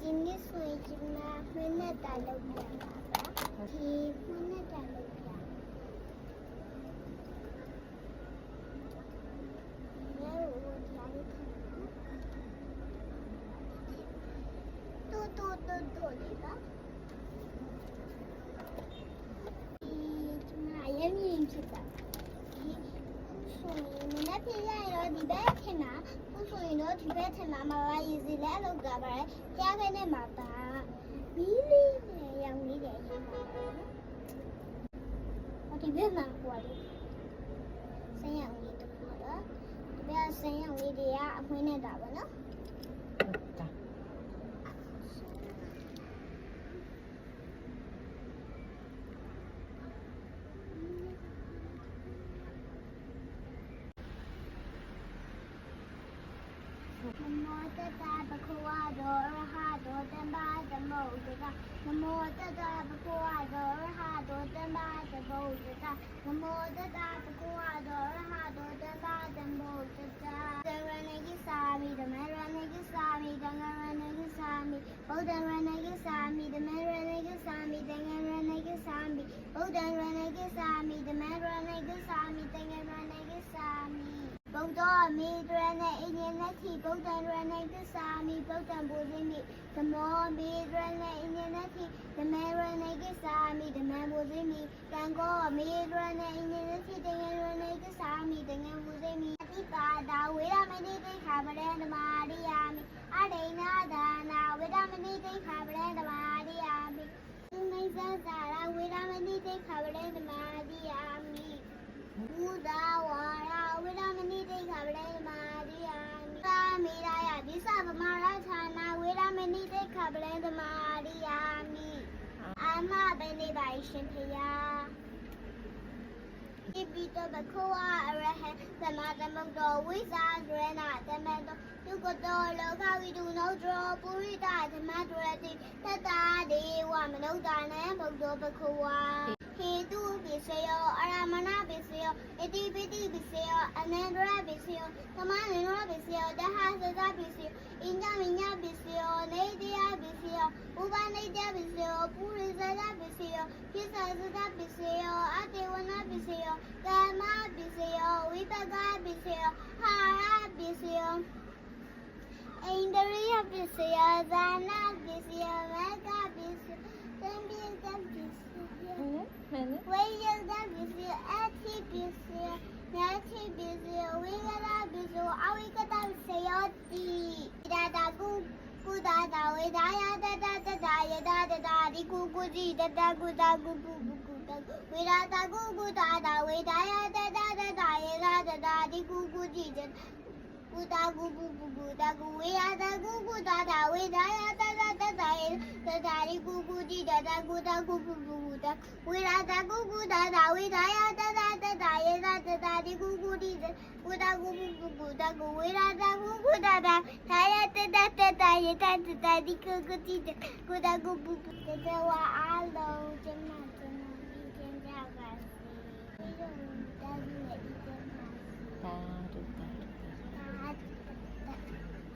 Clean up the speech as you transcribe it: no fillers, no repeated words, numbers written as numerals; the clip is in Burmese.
今天说一句嘛，没那大路边吧？提没那大路边。没有我家里看。多的吧？妈也没去的。所以你那边要你白天嘛？我所以呢，你白天嘛，妈妈一直来了个吧，家里的妈妈，米粒呢，养你的养妈妈。我这边嘛，我的，生养你的好了，这边生养你的呀，会那咋办呢？จ้ะนะโมตัสสะภะคะวะโตอะระหะโตสัมมาสัมพุทธัสสะนะโมตัสสะภะคะวะโตอะระหะโตสัมมาสัมพุทธัสสะนะโมตัสสะภะคะวะโตอะระหะโตสัมมาสัมพุทธัสสะธรรมะกิสามิธรรมะกิสามิธรรมะกิสามิဗုဒ္ဓံရဏကိသာမိဓမ္မရဏကိသာမိသံဃာရဏကိသာမိဗုဒ္ဓံရဏကိသာမိဓမ္မရဏကိသာမိသံဃာရဏကိသာမိဗုဒ္ဓမေတရဏအင်းနဲ့တိဗုဒ္ဓံရဏကိသာမိဗုဒ္ဓံဘုဇိမိဓမ္မောမေတရဏအင်းနဲ့တိဓမ္မရဏကိသာမိဓမ္မဘုဇိမိတံဃောမေတရဏအင်းနဲ့တိသံဃာရဏကိသာမိသံဃာဘုဇိမိအတိပါဒဝေရမဏိတိခါပရံဓမ္မာရိယာမိအဒိနာဒါနာဝေရမဏိတိခါပရံဓမ္မာရိယာမိသုမိသဇာရဝေရမဏိတိခါပရံဓမ္မာရိယာမိဘုဒ္ဓဝါရဝေရမဏိတိခါပရံဓမ္မာရိယာမိသာမေရယဒီသဗမာရဌာနာဝေရမဏိတိခါပရံဓမ္မာရိယာမိအာမဘိနေပါရှင်ဖေယဣပိတောဘခောဝအရဟံသမသမုဒ္ဒောဝိဇာဒရဏသမတောဒုက္ခတောလောကဝိတုနောဒရောပုရိသသမဒရတိတတဒေဝမနုဿာနံဘုဒ္ဓဘခောဝဟေတုပစ္စယောအရမဏပစ္စယောအတိပိတိပစ္စယောအနန္တရပစ္စယောသမနန္တရပစ္စယောတဟသဇပစ္စယောအညမညပစ္စယောနေတယပစ္စယောဥပနိတပစ္စယောပုရိသဇပစ္စယောကိစ္စဇပစ္စယောအတေဝနပစ္စယောကာမပစ္စယောဝိပကပစ္စယောဟာရပစ္စယောအိန္ဒရိယပစ္စယောဇာနာပစ္စယောမကပစ္စယောသံပိကပစ္စယောဝိယကပစ္စယောအတိပစ္စယောညာတိပစ္စယောဝိကရပစ္စယောအဝိကတပစ္စယောတိဒါတာကုဒါတာဝေဒါယတတတတာယတတတာဒီကုကြည်တတကုတာကုဝေဒတာကုတာတာဝေဒါယတတတတာယတတတာဒီကုကြည်ကုတာကုတာကုဝေယတာကုတာတာဝေဒါယတတတတာယတတာဒီကုကြည်တတကုတာကုတာဝေဒတာကုတာတာဝေဒါယတတတတာယတတတာဒီကုကြည်ကုတာကုတာကုဝေဒတာကုတာတာတာယတတတတာယတတတာဒီကုကြည်ကုတာကုတဝါအလုံးကျမဒီကျင်းကြပါစေပြီးတော့တာဒီနဲ့ဒီကျင်းပါစေ สาธุสาธุ သာ